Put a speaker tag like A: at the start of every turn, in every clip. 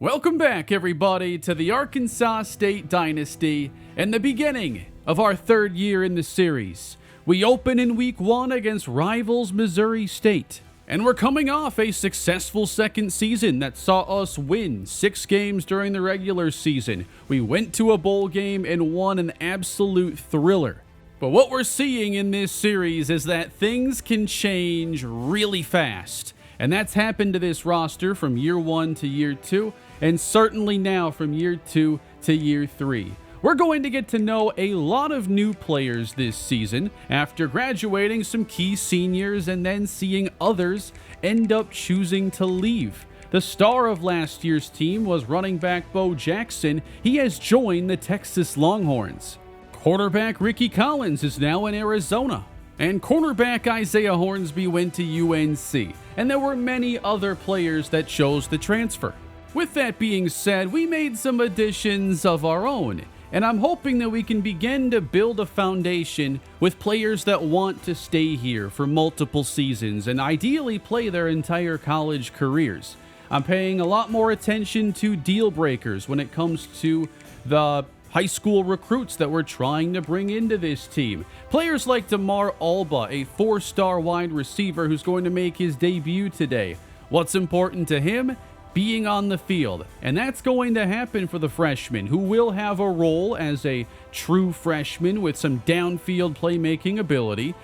A: Welcome back, everybody, to the Arkansas State Dynasty and the beginning of our third year in the series. We open in Week 1 against rivals Missouri State, and we're coming off a successful second season that saw us win 6 games during the regular season. We went to a bowl game and won an absolute thriller. But what we're seeing in this series is that things can change really fast. And that's happened to this roster from year 1 to year 2, and certainly now from year 2 to year 3. We're going to get to know a lot of new players this season after graduating some key seniors and then seeing others end up choosing to leave. The star of last year's team was running back Bo Jackson. He has joined the Texas Longhorns. Quarterback Ricky Collins is now in Arizona. And cornerback Isaiah Hornsby went to UNC, and there were many other players that chose to transfer. With that being said, we made some additions of our own, and I'm hoping that we can begin to build a foundation with players that want to stay here for multiple seasons and ideally play their entire college careers. I'm paying a lot more attention to deal breakers when it comes to the high school recruits that we're trying to bring into this team. Players like Alba, a 4-star wide receiver who's going to make his debut today. What's important to him? Being on the field. And that's going to happen for the freshman, who will have a role as a true freshman with some downfield playmaking ability.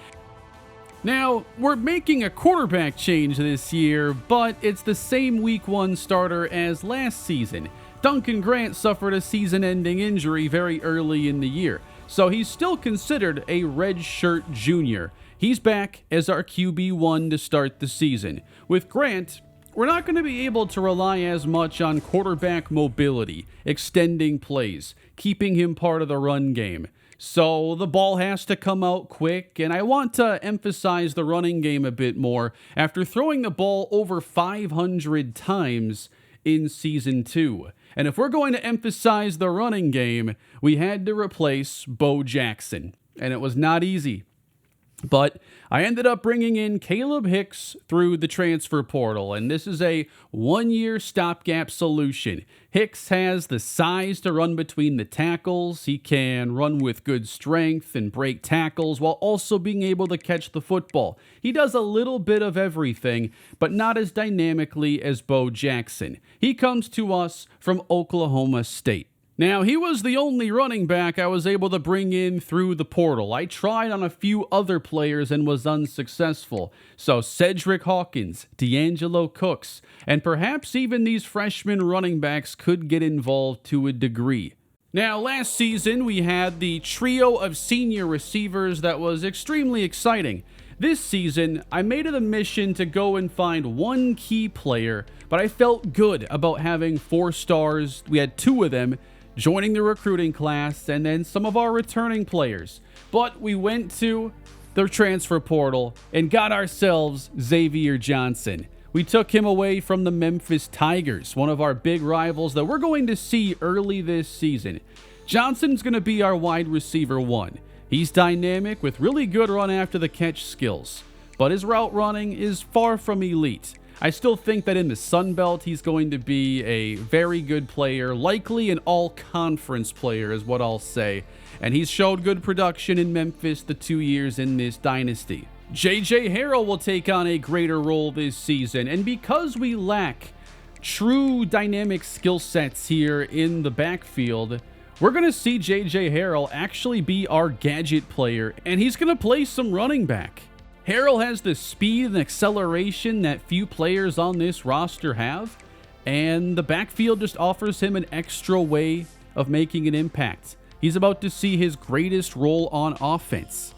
A: Now, we're making a quarterback change this year, but it's the same Week 1 starter as last season. Duncan Grant suffered a season-ending injury very early in the year, so he's still considered a redshirt junior. He's back as our QB1 to start the season. With Grant, we're not going to be able to rely as much on quarterback mobility, extending plays, keeping him part of the run game. So the ball has to come out quick, and I want to emphasize the running game a bit more after throwing the ball over 500 times in Season 2. And if we're going to emphasize the running game, we had to replace Bo Jackson. And it was not easy. But I ended up bringing in Caleb Hicks through the transfer portal, and this is a 1-year stopgap solution. Hicks has the size to run between the tackles. He can run with good strength and break tackles while also being able to catch the football. He does a little bit of everything, but not as dynamically as Bo Jackson. He comes to us from Oklahoma State. Now, he was the only running back I was able to bring in through the portal. I tried on a few other players and was unsuccessful. So Cedric Hawkins, D'Angelo Cooks, and perhaps even these freshman running backs could get involved to a degree. Now, last season, we had the trio of senior receivers that was extremely exciting. This season, I made it a mission to go and find one key player, but I felt good about having 4 stars. We had 2 of them joining the recruiting class, and then some of our returning players. But we went to the transfer portal and got ourselves Xavier Johnson. We took him away from the Memphis Tigers, one of our big rivals that we're going to see early this season. Johnson's going to be our wide receiver 1. He's dynamic with really good run after the catch skills, but his route running is far from elite. I still think that in the Sun Belt, he's going to be a very good player, likely an all-conference player is what I'll say. And he's showed good production in Memphis the 2 years in this dynasty. J.J. Harrell will take on a greater role this season, and because we lack true dynamic skill sets here in the backfield, we're going to see J.J. Harrell actually be our gadget player, and he's going to play some running back. Harrell has the speed and acceleration that few players on this roster have, and the backfield just offers him an extra way of making an impact. He's about to see his greatest role on offense.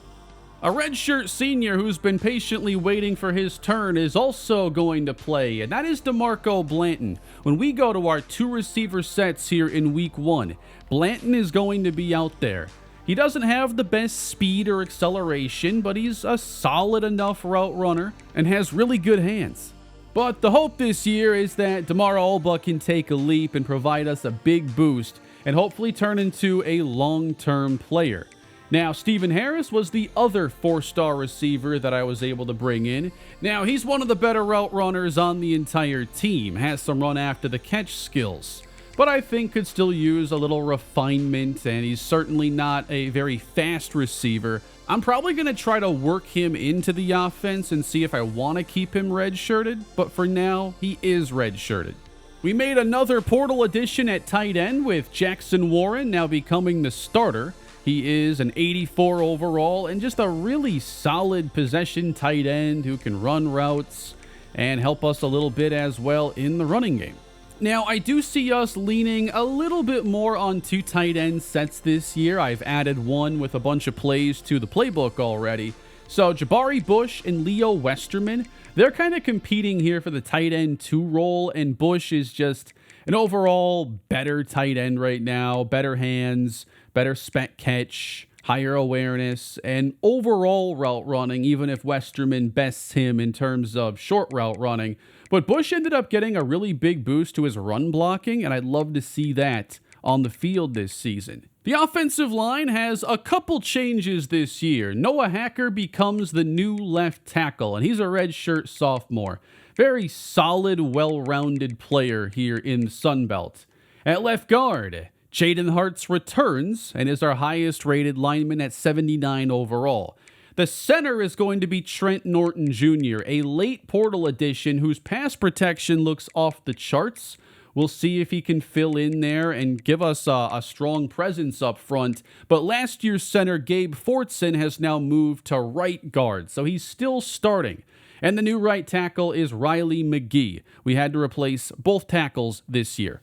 A: A redshirt senior who's been patiently waiting for his turn is also going to play, and that is DeMarco Blanton. When we go to our 2 receiver sets here in Week 1, Blanton is going to be out there. He doesn't have the best speed or acceleration, but he's a solid enough route runner and has really good hands. But the hope this year is that Alba can take a leap and provide us a big boost and hopefully turn into a long-term player. Now, Stephen Harris was the other 4-star receiver that I was able to bring in. Now, he's one of the better route runners on the entire team, has some run after the catch skills, but I think could still use a little refinement, and he's certainly not a very fast receiver. I'm probably going to try to work him into the offense and see if I want to keep him red-shirted, but for now, he is red-shirted. We made another portal addition at tight end with Jackson Warren now becoming the starter. He is an 84 overall and just a really solid possession tight end who can run routes and help us a little bit as well in the running game. Now, I do see us leaning a little bit more on 2 tight end sets this year. I've added one with a bunch of plays to the playbook already. So Jabari Bush and Leo Westerman, they're kind of competing here for the tight end 2 role, and Bush is just an overall better tight end right now, better hands, better spec catch, higher awareness, and overall route running, even if Westerman bests him in terms of short route running. But Bush ended up getting a really big boost to his run blocking, and I'd love to see that on the field this season. The offensive line has a couple changes this year. Noah Hacker becomes the new left tackle, and he's a redshirt sophomore. Very solid, well-rounded player here in the Sun Belt. At left guard, Jaden Hartz returns and is our highest rated lineman at 79 overall. The center is going to be Trent Norton Jr., a late portal addition whose pass protection looks off the charts. We'll see if he can fill in there and give us a strong presence up front. But last year's center, Gabe Fortson, has now moved to right guard, so he's still starting. And the new right tackle is Riley McGee. We had to replace both tackles this year.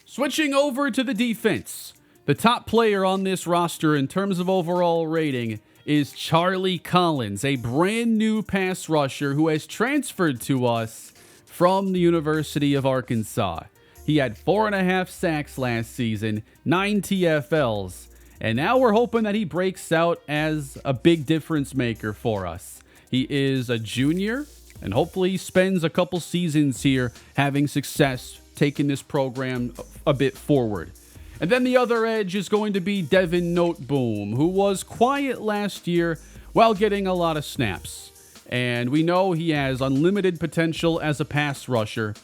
A: Switching over to the defense, the top player on this roster in terms of overall rating is Charlie Collins, a brand new pass rusher who has transferred to us from the University of Arkansas. He had 4.5 sacks last season, 9 TFLs, and now we're hoping that he breaks out as a big difference maker for us. He is a junior, and hopefully he spends a couple seasons here having success taking this program a bit forward. And then the other edge is going to be Devin Noteboom, who was quiet last year while getting a lot of snaps. And we know he has unlimited potential as a pass rusher.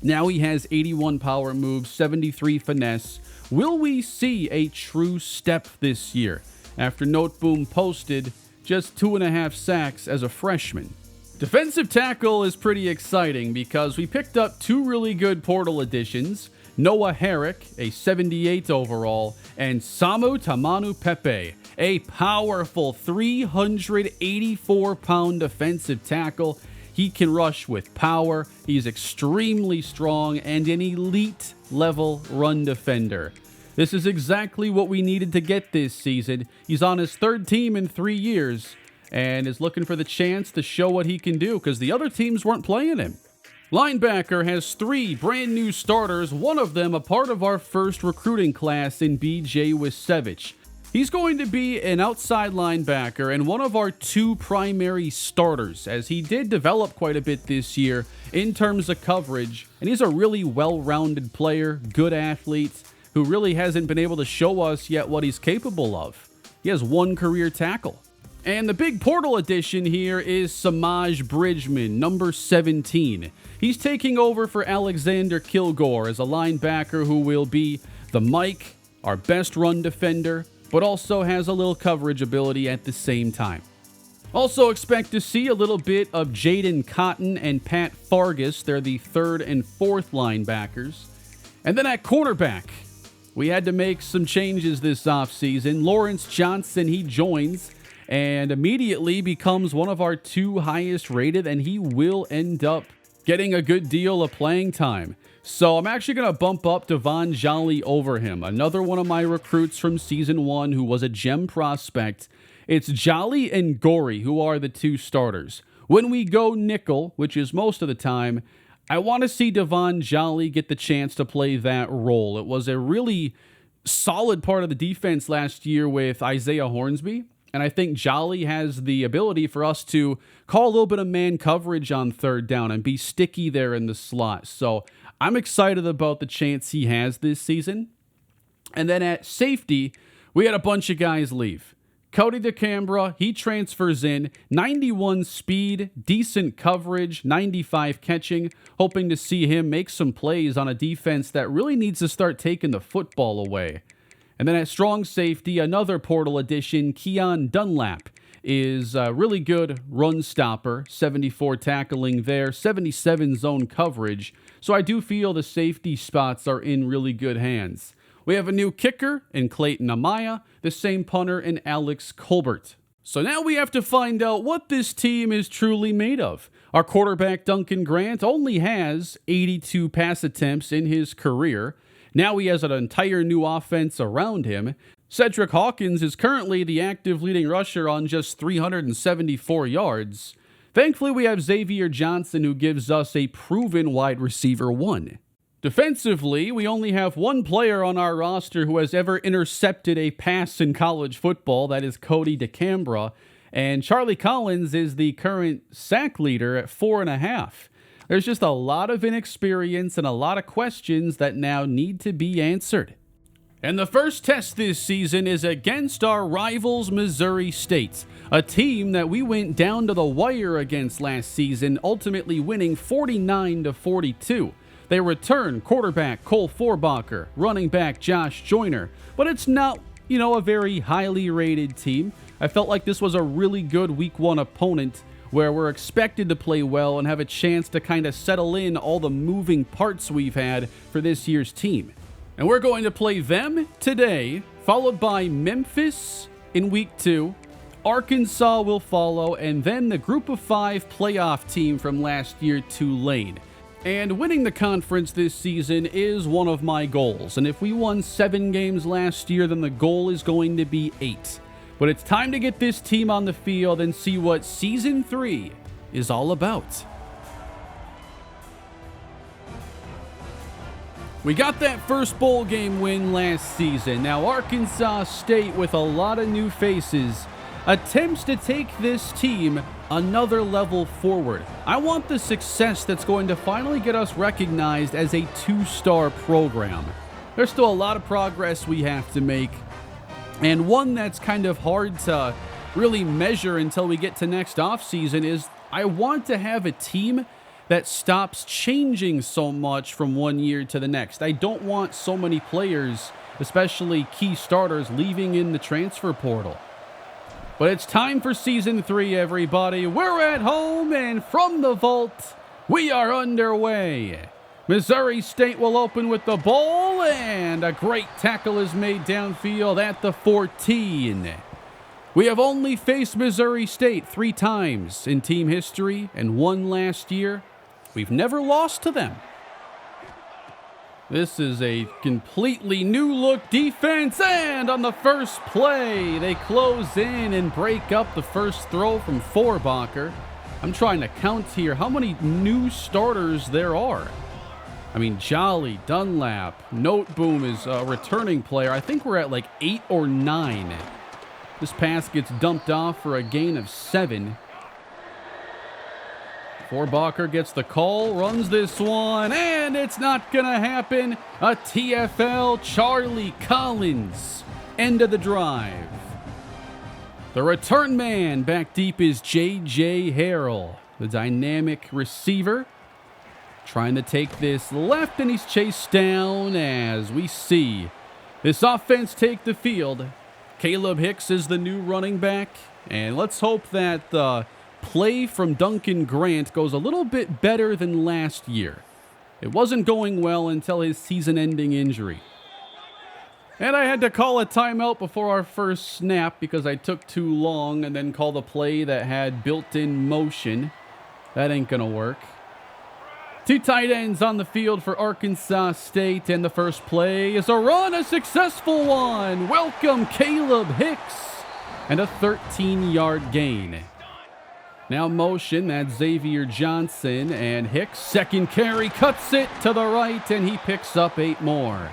A: Now he has 81 power moves, 73 finesse. Will we see a true step this year after Noteboom posted just 2.5 sacks as a freshman? Defensive tackle is pretty exciting because we picked up 2 really good portal additions, Noah Herrick, a 78 overall, and Samu Tamanu Pepe, a powerful 384-pound defensive tackle. He can rush with power, he's extremely strong, and an elite level run defender. This is exactly what we needed to get this season. He's on his 3rd team in 3 years, and is looking for the chance to show what he can do because the other teams weren't playing him. Linebacker has 3 brand new starters, one of them a part of our first recruiting class in BJ Wisevich. He's going to be an outside linebacker and one of our 2 primary starters, as he did develop quite a bit this year in terms of coverage, and he's a really well-rounded player, good athlete, who really hasn't been able to show us yet what he's capable of. He has 1 career tackle. And the big portal addition here is Samaj Bridgman, number 17. He's taking over for Alexander Kilgore as a linebacker who will be the Mike, our best run defender, but also has a little coverage ability at the same time. Also expect to see a little bit of Jaden Cotton and Pat Fargus. They're the 3rd and 4th linebackers. And then at cornerback, we had to make some changes this offseason. Lawrence Johnson, he joins and immediately becomes one of our 2 highest rated, and he will end up getting a good deal of playing time. So I'm actually going to bump up Devon Jolly over him, another one of my recruits from season 1 who was a gem prospect. It's Jolly and Gorey who are the 2 starters. When we go nickel, which is most of the time, I want to see Devon Jolly get the chance to play that role. It was a really solid part of the defense last year with Isaiah Hornsby. And I think Jolly has the ability for us to call a little bit of man coverage on 3rd down and be sticky there in the slot. So I'm excited about the chance he has this season. And then at safety, We had a bunch of guys leave. Cody DeCambra, he transfers in, 91 speed, decent coverage, 95 catching, hoping to see him make some plays on a defense that really needs to start taking the football away. And then at strong safety, another portal addition, Keon Dunlap, is a really good run stopper, 74 tackling there, 77 zone coverage. So I do feel the safety spots are in really good hands. We have a new kicker in Clayton Amaya, the same punter in Alex Colbert. So now we have to find out what this team is truly made of. Our quarterback Duncan Grant only has 82 pass attempts in his career. Now he has an entire new offense around him. Cedric Hawkins is currently the active leading rusher on just 374 yards. Thankfully, we have Xavier Johnson, who gives us a proven wide receiver 1. Defensively, we only have one player on our roster who has ever intercepted a pass in college football. That is Cody DeCambra. And Charlie Collins is the current sack leader at 4.5. There's just a lot of inexperience and a lot of questions that now need to be answered. And the first test this season is against our rivals, Missouri State, a team that we went down to the wire against last season, ultimately winning 49-42. They return quarterback Cole Forbacher, running back Josh Joyner, but it's not, a very highly rated team. I felt like this was a really good week 1 opponent where we're expected to play well and have a chance to kind of settle in all the moving parts we've had for this year's team. And we're going to play them today, followed by Memphis in week 2. Arkansas will follow, and then the group of 5 playoff team from last year, Tulane. And winning the conference this season is one of my goals. And if we won 7 games last year, then the goal is going to be 8. But it's time to get this team on the field and see what Season 3 is all about. We got that first bowl game win last season. Now Arkansas State, with a lot of new faces, attempts to take this team another level forward. I want the success that's going to finally get us recognized as a 2-star program. There's still a lot of progress we have to make, and one that's kind of hard to really measure until we get to next offseason is I want to have a team that stops changing so much from one year to the next. I don't want so many players, especially key starters, leaving in the transfer portal. But it's time for Season 3, everybody. We're at home, and from the vault, we are underway. Missouri State will open with the ball, and a great tackle is made downfield at the 14. We have only faced Missouri State 3 times in team history, and 1 last year. We've never lost to them. This is a completely new look defense, and on the first play, they close in and break up the first throw from Forbacher. I'm trying to count here how many new starters there are. I mean, Jolly, Dunlap, Noteboom is a returning player. I think we're at like 8 or 9. This pass gets dumped off for a gain of 7. Forbacher gets the call, runs this one, and it's not gonna happen. A TFL, Charlie Collins. End of the drive. The return man back deep is J.J. Harrell, the dynamic receiver. Trying to take this left, and he's chased down as we see this offense take the field. Caleb Hicks is the new running back, and let's hope that the play from Duncan Grant goes a little bit better than last year. It wasn't going well until his season-ending injury. And I had to call a timeout before our first snap because I took too long and then called a play that had built-in motion. That ain't gonna work. 2 tight ends on the field for Arkansas State, and the first play is a run, a successful one. Welcome, Caleb Hicks, and a 13-yard gain. Now motion, that's Xavier Johnson, and Hicks, second carry, cuts it to the right, and he picks up 8 more.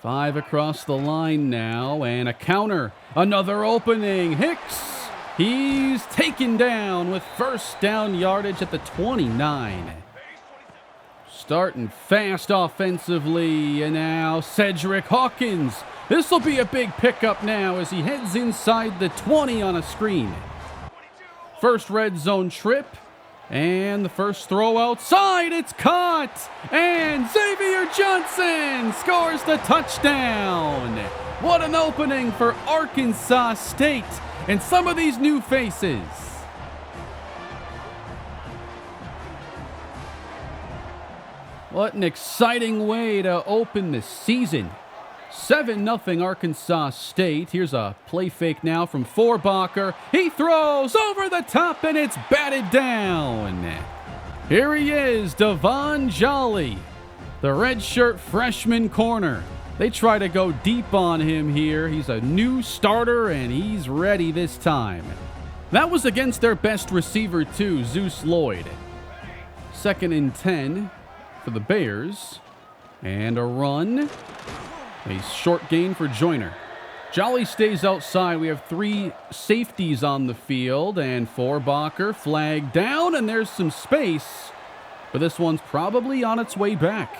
A: 5 across the line now, and a counter. Another opening. Hicks, he's taken down with first down yardage at the 29. Starting fast offensively, and now Cedric Hawkins. This will be a big pickup now as he heads inside the 20 on a screen. First red zone trip, and the first throw outside, it's caught, and Xavier Johnson scores the touchdown. What an opening for Arkansas State and some of these new faces. What an exciting way to open the season. 7-0 Arkansas State. Here's a play fake now from Forbacher. He throws over the top and it's batted down. Here he is, Devon Jolly, the redshirt freshman corner. They try to go deep on him here. He's a new starter and he's ready this time. That was against their best receiver too, Zeus Lloyd. 2nd and 10 for the Bears. And a run. A short gain for Joyner. Jolly stays outside. We have 3 safeties on the field. And Forbacher flagged down. And there's some space. But this one's probably on its way back.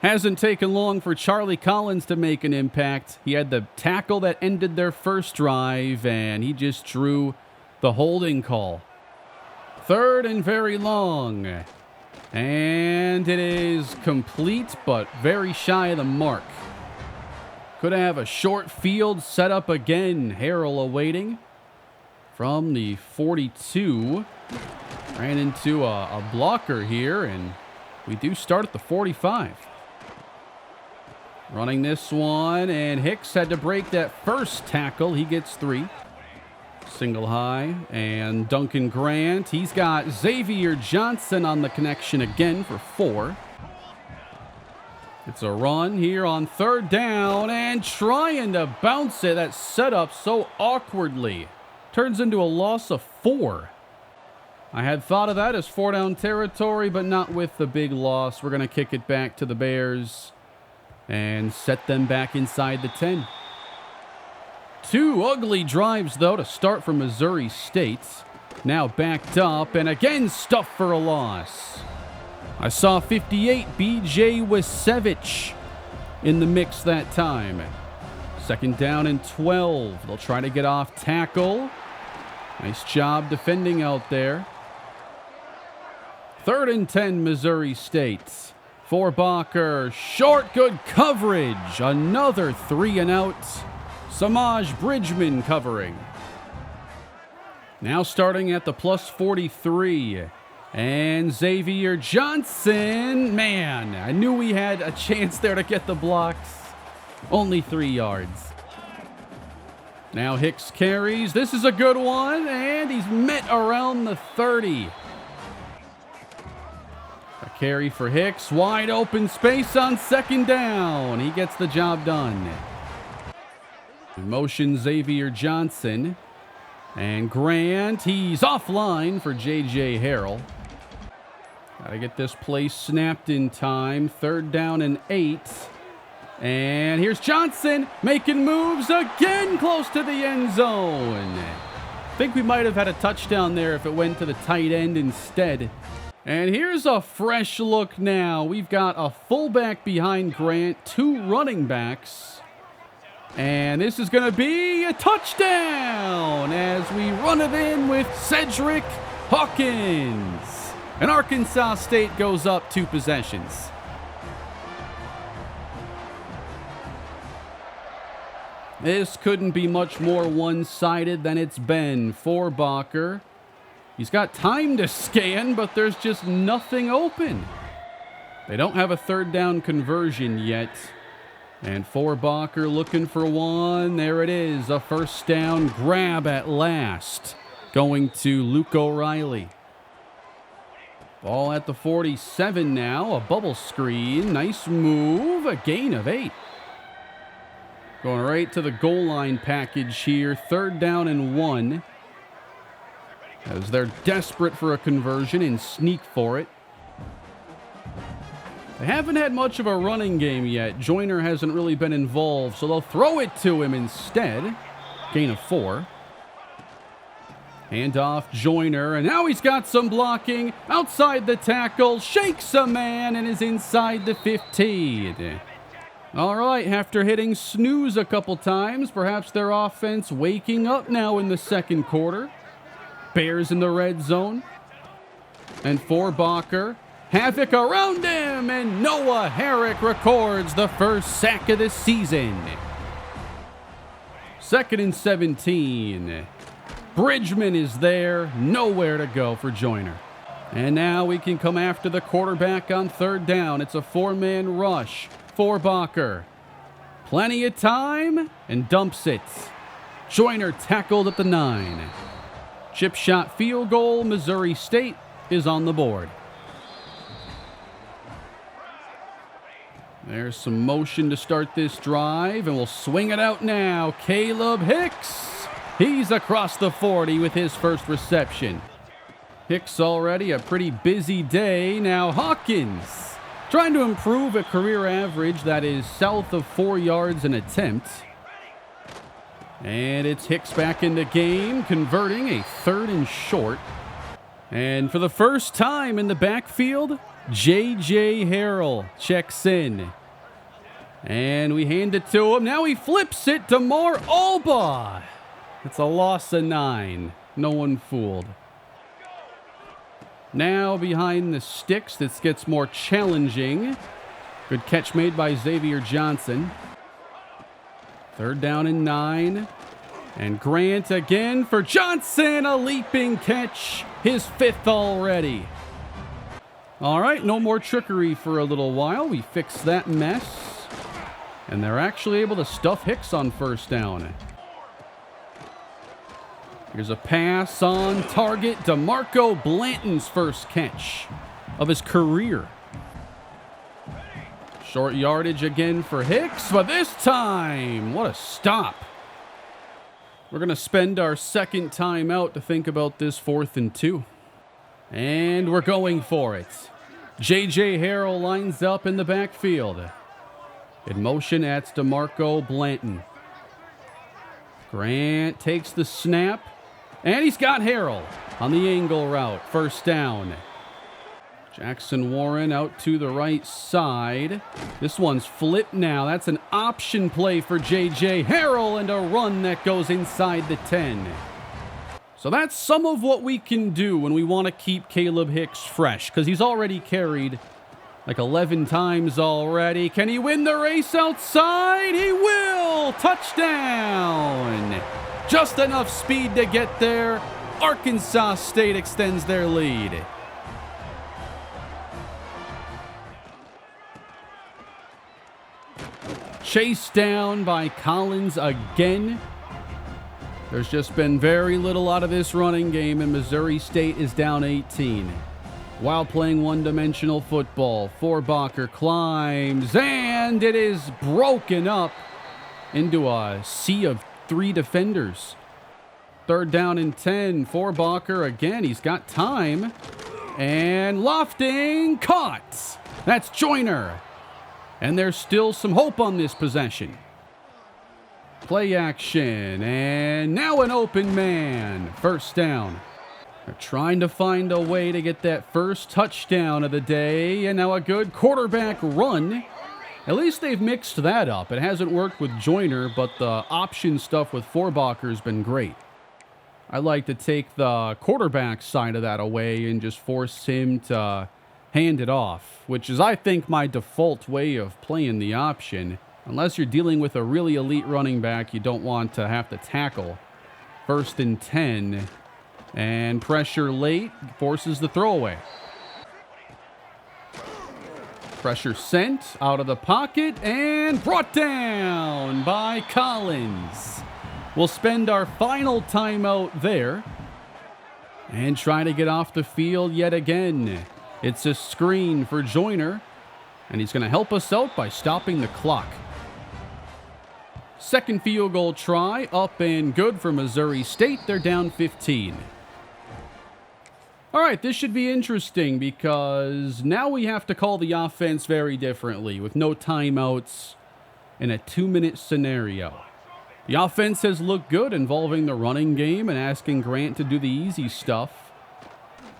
A: Hasn't taken long for Charlie Collins to make an impact. He had the tackle that ended their first drive. And he just drew the holding call. 3rd and very long. And it is complete, but very shy of the mark. Could have a short field set up again. Harrell awaiting from the 42. Ran into a blocker here, and we do start at the 45. Running this one, and Hicks had to break that first tackle. He gets 3. Single high, and Duncan Grant. He's got Xavier Johnson on the connection again for 4. It's a run here on 3rd down, and trying to bounce it. That's set up so awkwardly. Turns into a loss of 4. I had thought of that as 4 down territory, but not with the big loss. We're going to kick it back to the Bears and set them back inside the 10. 2 ugly drives, though, to start for Missouri State. Now backed up, and again stuffed for a loss. I saw 58, B.J. Wisevich in the mix that time. 2nd down and 12. They'll try to get off tackle. Nice job defending out there. 3rd and 10, Missouri State. Forbacher, short, good coverage. Another 3 and out. Samaj Bridgman covering. Now starting at the plus 43. And Xavier Johnson. Man, I knew we had a chance there to get the blocks. Only 3 yards. Now Hicks carries. This is a good one. And he's met around the 30. A carry for Hicks. Wide open space on 2nd down. He gets the job done. Motion Xavier Johnson. And Grant, he's offline for J.J. Harrell. Gotta get this play snapped in time. 3rd down and 8. And here's Johnson making moves again close to the end zone. I think we might have had a touchdown there if it went to the tight end instead. And here's a fresh look now. We've got a fullback behind Grant, 2 running backs. And this is going to be a touchdown as we run it in with Cedric Hawkins. And Arkansas State goes up 2 possessions. This couldn't be much more one-sided than it's been. Forbacher. He's got time to scan, but there's just nothing open. They don't have a 3rd down conversion yet. And Forbacher looking for one. There it is. A 1st down grab at last. Going to Luke O'Reilly. Ball at the 47 now. A bubble screen. Nice move. A gain of 8. Going right to the goal line package here. 3rd down and 1. As they're desperate for a conversion and sneak for it. They haven't had much of a running game yet. Joyner hasn't really been involved, so they'll throw it to him instead. Gain of 4. Hand off Joyner, and now he's got some blocking. Outside the tackle, shakes a man, and is inside the 15. All right, after hitting snooze a couple times, perhaps their offense waking up now in the second quarter. Bears in the red zone. And Forbacher, havoc around him, and Noah Herrick records the first sack of the season. 2nd and 17. Bridgman is there, nowhere to go for Joyner. And now we can come after the quarterback on 3rd down. It's a 4-man rush. Forbacher, plenty of time, and dumps it. Joyner tackled at the 9. Chip shot field goal, Missouri State is on the board. There's some motion to start this drive, and we'll swing it out now. Caleb Hicks. He's across the 40 with his first reception. Hicks already a pretty busy day. Now Hawkins, trying to improve a career average that is south of 4 yards an attempt. And it's Hicks back in the game, converting a 3rd and short. And for the first time in the backfield, J.J. Harrell checks in. And we hand it to him. Now he flips it to Alba. It's a loss of 9. No one fooled. Now behind the sticks, this gets more challenging. Good catch made by Xavier Johnson. 3rd down and 9. And Grant again for Johnson. A leaping catch. His 5th already. All right, no more trickery for a little while. We fix that mess. And they're actually able to stuff Hicks on 1st down. Here's a pass on target. DeMarco Blanton's first catch of his career. Short yardage again for Hicks, but this time, what a stop. We're going to spend our 2nd timeout to think about this 4th and 2. And we're going for it. J.J. Harrell lines up in the backfield. In motion, that's DeMarco Blanton. Grant takes the snap. And he's got Harrell on the angle route. 1st down. Jackson Warren out to the right side. This one's flipped now. That's an option play for J.J. Harrell and a run that goes inside the 10. So that's some of what we can do when we want to keep Caleb Hicks fresh, because he's already carried like 11 times already. Can he win the race outside? He will! Touchdown! Just enough speed to get there. Arkansas State extends their lead. Chased down by Collins again. There's just been very little out of this running game, and Missouri State is down 18. While playing one-dimensional football, Forbacher climbs, and it is broken up into a sea of 3 defenders. 3rd down and 10. Forbacher again. He's got time. And lofting. Caught. That's Joyner. And there's still some hope on this possession. Play action. And now an open man. 1st down. They're trying to find a way to get that first touchdown of the day. And now a good quarterback run. At least they've mixed that up. It hasn't worked with Joyner, but the option stuff with Forbacher has been great. I like to take the quarterback side of that away and just force him to hand it off, which is, I think, my default way of playing the option. Unless you're dealing with a really elite running back, you don't want to have to tackle. 1st and 10. And pressure late forces the throwaway. Pressure sent out of the pocket and brought down by Collins. We'll spend our final timeout there and try to get off the field yet again. It's a screen for Joyner, and he's going to help us out by stopping the clock. 2nd field goal try, up and good for Missouri State. They're down 15. All right, this should be interesting because now we have to call the offense very differently with no timeouts in a 2-minute scenario. The offense has looked good, involving the running game and asking Grant to do the easy stuff.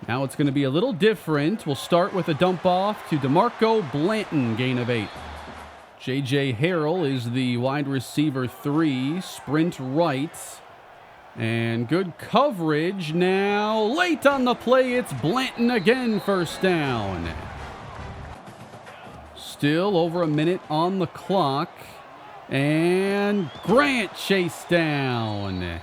A: Now it's going to be a little different. We'll start with a dump off to DeMarco Blanton, gain of 8. J.J. Harrell is the wide receiver 3, sprint right. And good coverage now. Late on the play, it's Blanton again, first down. Still over a minute on the clock. And Grant chased down.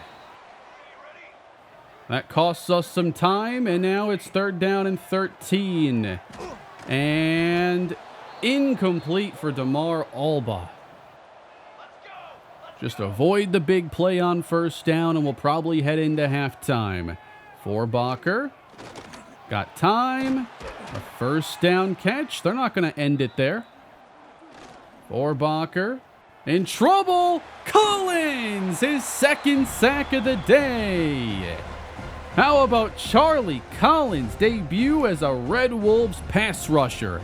A: That costs us some time, and now it's 3rd down and 13. And incomplete for DeMar Alba. Just avoid the big play on first down, and we'll probably head into halftime. Forbacher. Got time. A first down catch. They're not going to end it there. Forbacher. In trouble. Collins, his 2nd sack of the day. How about Charlie Collins' debut as a Red Wolves pass rusher?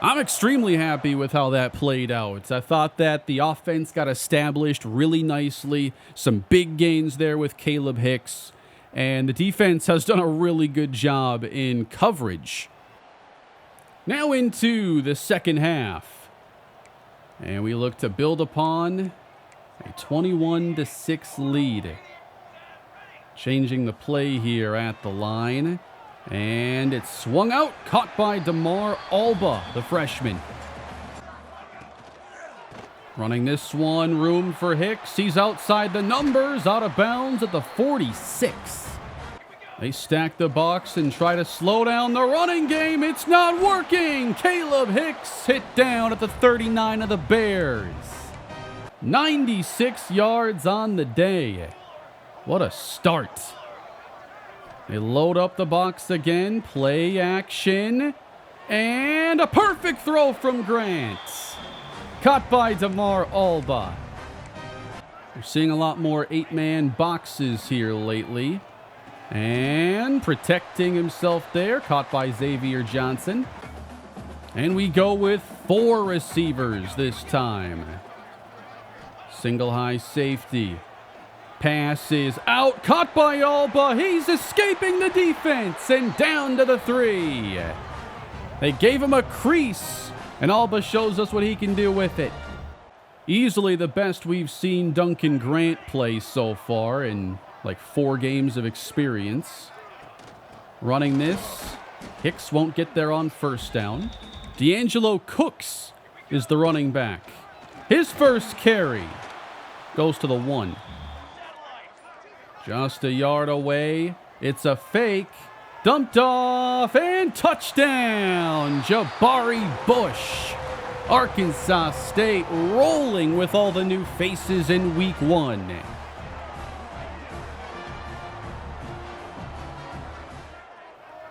A: I'm extremely happy with how that played out. I thought that the offense got established really nicely. Some big gains there with Caleb Hicks. And the defense has done a really good job in coverage. Now into the second half. And we look to build upon a 21-6 lead. Changing the play here at the line. And it's swung out, caught by DeMar Alba, the freshman. Running this one, room for Hicks. He's outside the numbers, out of bounds at the 46. They stack the box and try to slow down the running game. It's not working. Caleb Hicks hit down at the 39 of the Bears. 96 yards on the day. What a start. They load up the box again. Play action. And a perfect throw from Grant. Caught by DeMar Alba. We're seeing a lot more 8-man boxes here lately. And protecting himself there, caught by Xavier Johnson. And we go with 4 receivers this time. Single high safety. Pass is out, caught by Alba. He's escaping the defense and down to the 3. They gave him a crease, and Alba shows us what he can do with it. Easily the best we've seen Duncan Grant play so far in like 4 games of experience. Running this. Hicks won't get there on first down. D'Angelo Cooks is the running back. His first carry goes to the 1. Just a yard away. It's a fake. Dumped off and touchdown. Jabari Bush. Arkansas State rolling with all the new faces in week 1.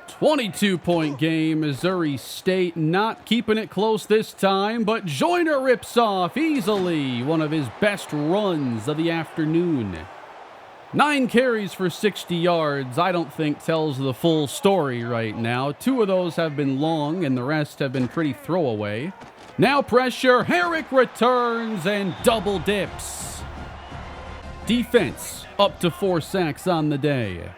A: 22-point game. Missouri State not keeping it close this time, but Joyner rips off easily one of his best runs of the afternoon. 9 carries for 60 yards, I don't think tells the full story right now. 2 of those have been long, and the rest have been pretty throwaway. Now pressure, Herrick returns and double dips. Defense up to 4 sacks on the day.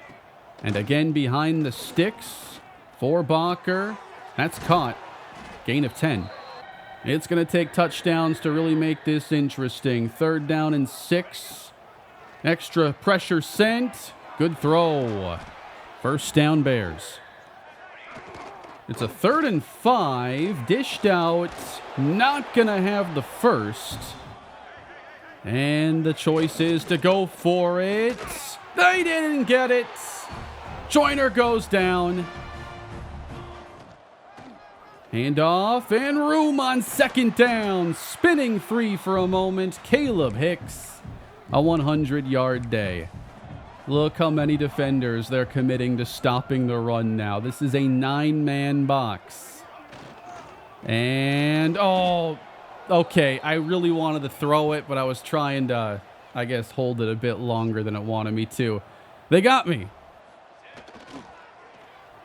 A: And again behind the sticks. Forbacher, that's caught. Gain of 10. It's going to take touchdowns to really make this interesting. 3rd down and 6. Extra pressure sent. Good throw. First down Bears. It's a 3rd and 5. Dished out. Not going to have the first. And the choice is to go for it. They didn't get it. Joyner goes down. Handoff and room on 2nd down. Spinning free for a moment. Caleb Hicks. A 100-yard day. Look how many defenders they're committing to stopping the run now. This is a 9-man box. And, oh, okay. I really wanted to throw it, but I was trying to, I guess, hold it a bit longer than it wanted me to. They got me.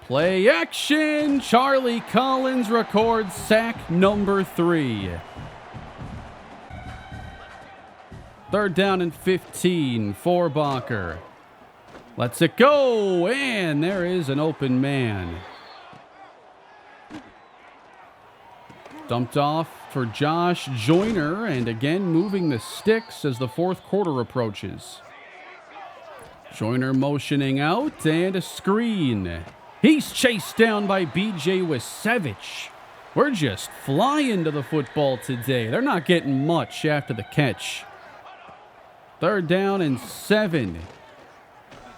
A: Play action. Charlie Collins records sack number 3. Third down and 15 for Bacher. Lets it go, and there is an open man. Dumped off for Josh Joyner, and again moving the sticks as the fourth quarter approaches. Joyner motioning out, and a screen. He's chased down by B.J. Wisevich. We're just flying to the football today. They're not getting much after the catch. Third down and 7.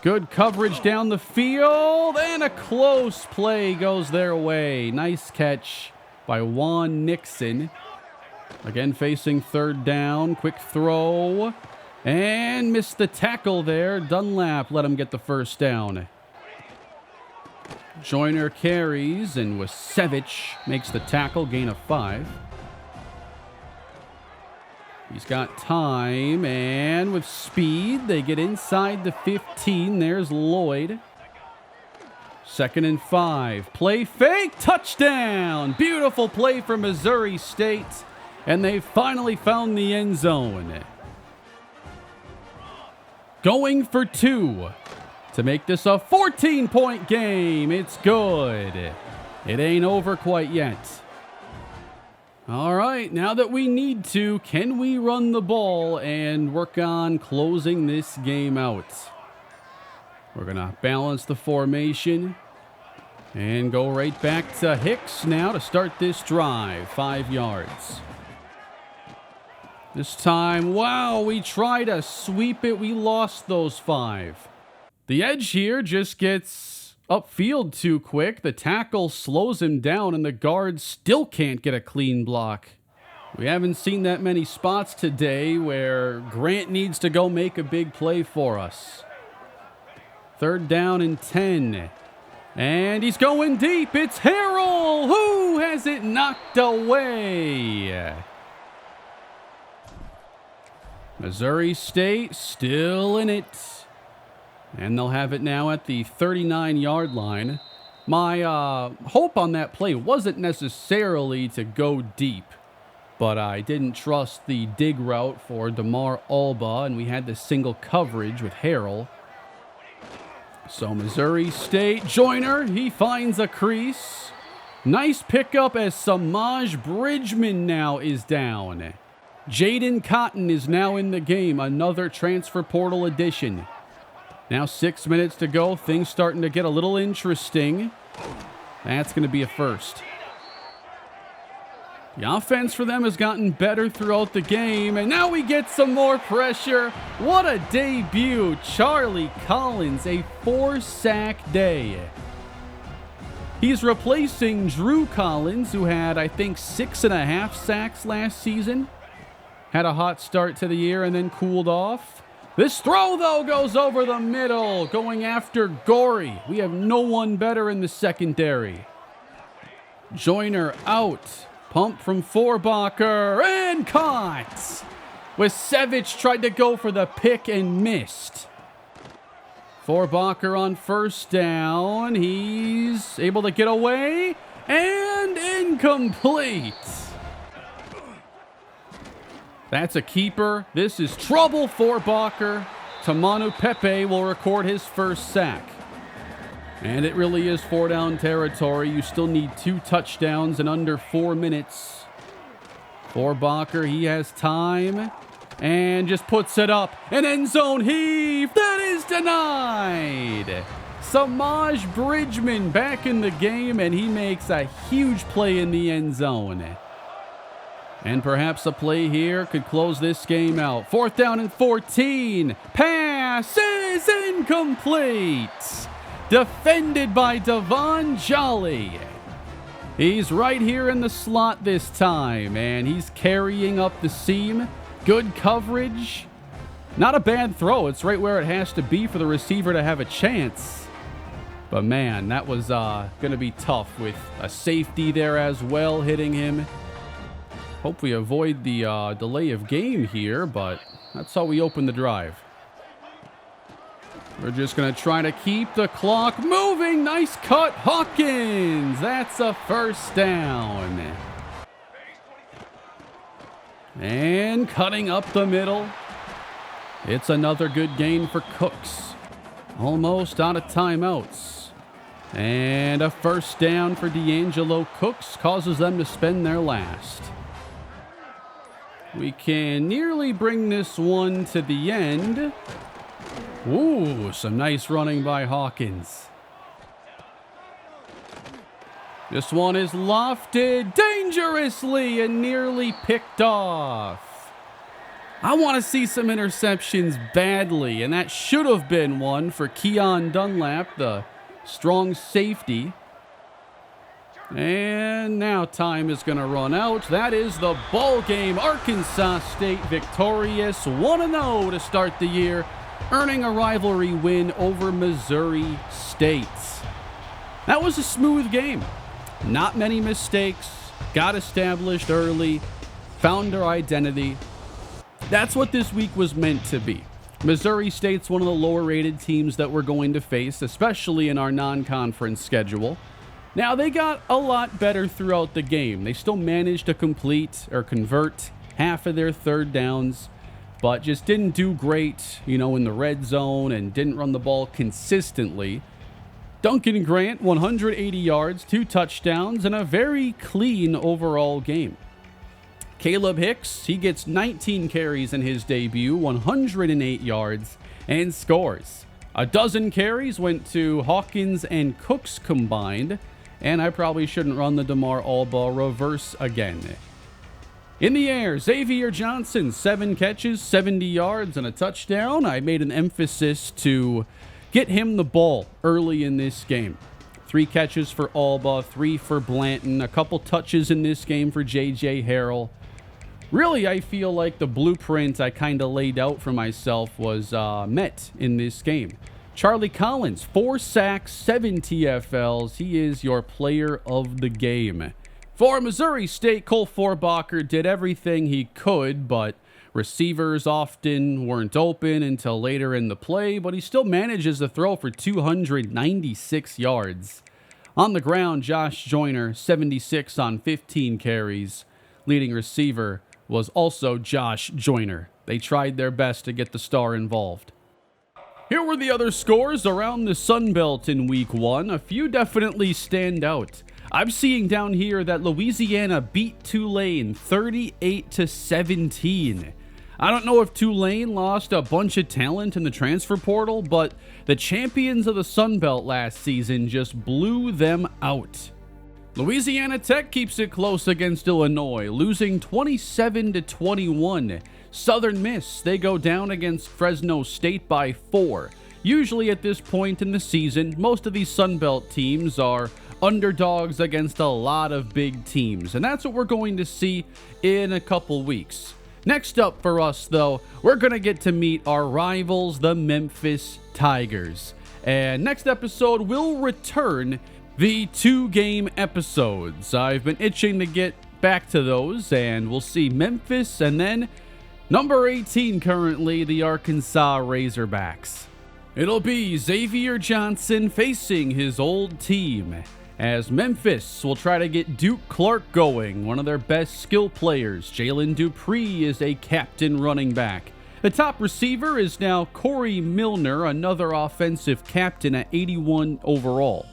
A: Good coverage down the field, and a close play goes their way. Nice catch by Juan Nixon. Again facing third down. Quick throw. And missed the tackle there. Dunlap let him get the first down. Joyner carries, and Wisevich makes the tackle, gain of 5. He's got time, and with speed, they get inside the 15. There's Lloyd. 2nd and 5. Play fake, touchdown! Beautiful play for Missouri State, and they finally found the end zone. Going for 2 to make this a 14-point game. It's good. It ain't over quite yet. All right, now that we need to, can we run the ball and work on closing this game out? We're going to balance the formation and go right back to Hicks now to start this drive. 5 yards. This time, wow, we tried to sweep it. We lost those 5. The edge here just gets upfield too quick. The tackle slows him down, and the guard still can't get a clean block. We haven't seen that many spots today where Grant needs to go make a big play for us. Third down and 10. And he's going deep. It's Harrell who has it knocked away. Missouri State still in it. And they'll have it now at the 39-yard line. My hope on that play wasn't necessarily to go deep, but I didn't trust the dig route for DeMar Alba, and we had the single coverage with Harrell. So Missouri State, Joyner, he finds a crease. Nice pickup as Samaj Bridgman now is down. Jaden Cotton is now in the game, another transfer portal addition. Now 6 minutes to go. Things starting to get a little interesting. That's going to be a first. The offense for them has gotten better throughout the game, and now we get some more pressure. What a debut. Charlie Collins, a 4-sack day. He's replacing Drew Collins, who had, I think, 6.5 sacks last season. Had a hot start to the year and then cooled off. This throw, though, goes over the middle, going after Gorey. We have no one better in the secondary. Joyner out. Pump from Bacher and caught. Wisevich tried to go for the pick and missed. Bacher on first down. He's able to get away and incomplete. That's a keeper. This is trouble for Bacher. Tamanu Pepe will record his first sack. And it really is 4-down territory. You still need 2 touchdowns in under 4 minutes. Bacher, he has time. And just puts it up. An end zone heave. That is denied. Samaj Bridgman back in the game, and he makes a huge play in the end zone. And perhaps a play here could close this game out. 4th down and 14. Pass is incomplete. Defended by Devon Jolly. He's right here in the slot this time, and he's carrying up the seam. Good coverage. Not a bad throw. It's right where it has to be for the receiver to have a chance. But man, that was going to be tough with a safety there as well hitting him. Hope we avoid the delay of game here, but that's how we open the drive. We're just going to try to keep the clock moving. Nice cut, Hawkins. That's a first down. And cutting up the middle. It's another good gain for Cooks. Almost out of timeouts. And a first down for D'Angelo Cooks causes them to spend their last. We can nearly bring this one to the end. Ooh, some nice running by Hawkins. This one is lofted dangerously and nearly picked off. I want to see some interceptions badly, and that should have been one for Keon Dunlap, the strong safety. And now time is going to run out. That is the ball game. Arkansas State victorious 1-0 to start the year, earning a rivalry win over Missouri State. That was a smooth game. Not many mistakes. Got established early. Found our identity. That's what this week was meant to be. Missouri State's one of the lower rated teams that we're going to face, especially in our non-conference schedule. Now, they got a lot better throughout the game. They still managed to convert half of their third downs, but just didn't do great, in the red zone and didn't run the ball consistently. Duncan Grant, 180 yards, 2 touchdowns, and a very clean overall game. Caleb Hicks, he gets 19 carries in his debut, 108 yards, and scores. A dozen carries went to Hawkins and Cooks combined, and I probably shouldn't run the DeMar Alba reverse again. In the air, Xavier Johnson, 7 catches, 70 yards, and a touchdown. I made an emphasis to get him the ball early in this game. 3 catches for Alba, 3 for Blanton, a couple touches in this game for J.J. Harrell. Really, I feel like the blueprint I kind of laid out for myself was met in this game. Charlie Collins, 4 sacks, 7 TFLs. He is your player of the game. For Missouri State, Cole Forbacher did everything he could, but receivers often weren't open until later in the play, but he still manages to throw for 296 yards. On the ground, Josh Joyner, 76 on 15 carries. Leading receiver was also Josh Joyner. They tried their best to get the star involved. Here were the other scores around the Sun Belt in week 1. A few definitely stand out. I'm seeing down here that Louisiana beat Tulane 38-17. I don't know if Tulane lost a bunch of talent in the transfer portal, but the champions of the Sun Belt last season just blew them out. Louisiana Tech keeps it close against Illinois, losing 27-21. Southern Miss, they go down against Fresno State by 4. Usually at this point in the season, most of these Sun Belt teams are underdogs against a lot of big teams, and that's what we're going to see in a couple weeks. Next up for us, though, we're going to get to meet our rivals, the Memphis Tigers. And next episode, we'll return the 2-game episodes. I've been itching to get back to those, and we'll see Memphis and then number 18 currently, the Arkansas Razorbacks. It'll be Xavier Johnson facing his old team, as Memphis will try to get Duke Clark going, one of their best skill players. Jalen Dupree is a captain running back. The top receiver is now Corey Milner, another offensive captain at 81 overall.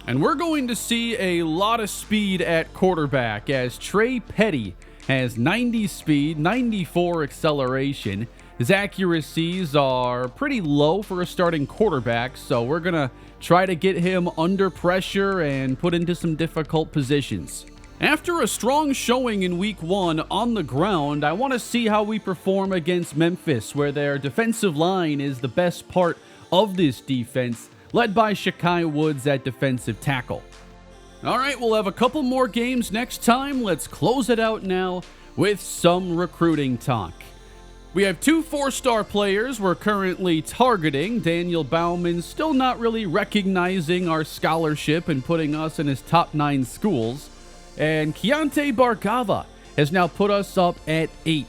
A: And we're going to see a lot of speed at quarterback, as Trey Petty has 90 speed, 94 acceleration. His accuracies are pretty low for a starting quarterback, so we're going to try to get him under pressure and put into some difficult positions. After a strong showing in week 1 on the ground, I want to see how we perform against Memphis, where their defensive line is the best part of this defense, led by Shakai Woods at defensive tackle. All right, we'll have a couple more games next time. Let's close it out now with some recruiting talk. We have 2 4-star players we're currently targeting. Daniel Bauman still not really recognizing our scholarship and putting us in his top 9 schools. And Keontae Bargava has now put us up at 8.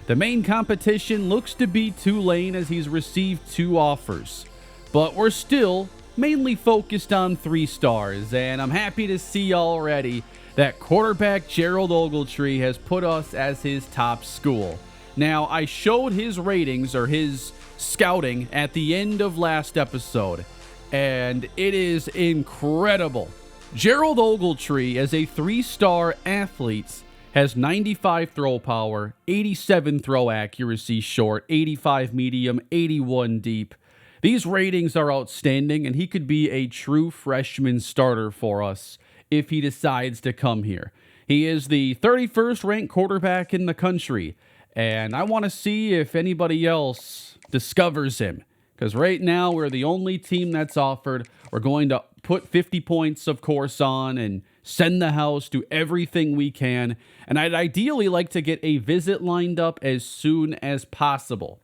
A: The main competition looks to be Tulane, as he's received 2 offers. But we're still mainly focused on 3 stars, and I'm happy to see already that quarterback Gerald Ogletree has put us as his top school. Now, I showed his ratings or his scouting at the end of last episode, and it is incredible. Gerald Ogletree, as a 3-star athlete, has 95 throw power, 87 throw accuracy short, 85 medium, 81 deep. These ratings are outstanding, and he could be a true freshman starter for us if he decides to come here. He is the 31st ranked quarterback in the country, and I want to see if anybody else discovers him. Because right now, we're the only team that's offered. We're going to put 50 points, of course, on and send the house, do everything we can. And I'd ideally like to get a visit lined up as soon as possible.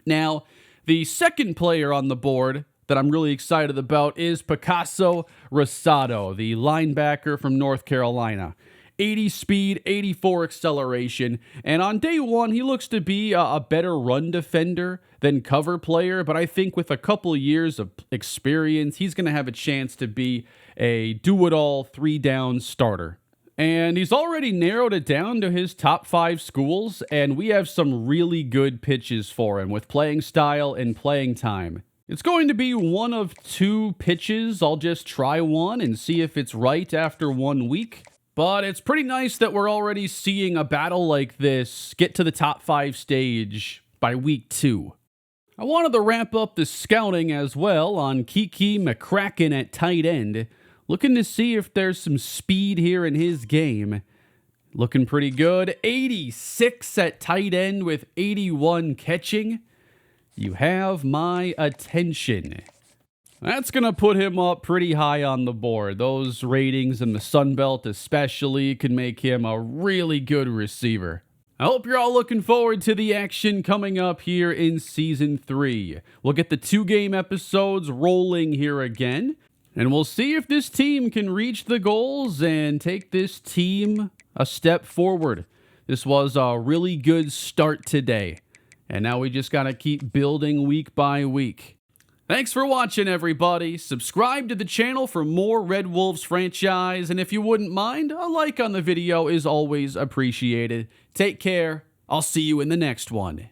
A: Now, the second player on the board that I'm really excited about is Picasso Rosado, the linebacker from North Carolina. 80 speed, 84 acceleration, and on day one, he looks to be a better run defender than cover player, but I think with a couple years of experience, he's going to have a chance to be a do-it-all 3-down starter. And he's already narrowed it down to his top 5 schools, and we have some really good pitches for him with playing style and playing time. It's going to be one of 2 pitches. I'll just try one and see if it's right after 1 week. But it's pretty nice that we're already seeing a battle like this get to the top 5 stage by week 2. I wanted to wrap up the scouting as well on Kiki McCracken at tight end. Looking to see if there's some speed here in his game. Looking pretty good. 86 at tight end with 81 catching. You have my attention. That's going to put him up pretty high on the board. Those ratings in the Sun Belt especially can make him a really good receiver. I hope you're all looking forward to the action coming up here in Season 3. We'll get the 2-game episodes rolling here again, and we'll see if this team can reach the goals and take this team a step forward. This was a really good start today, and now we just got to keep building week by week. Thanks for watching, everybody. Subscribe to the channel for more Red Wolves franchise, and if you wouldn't mind, a like on the video is always appreciated. Take care. I'll see you in the next one.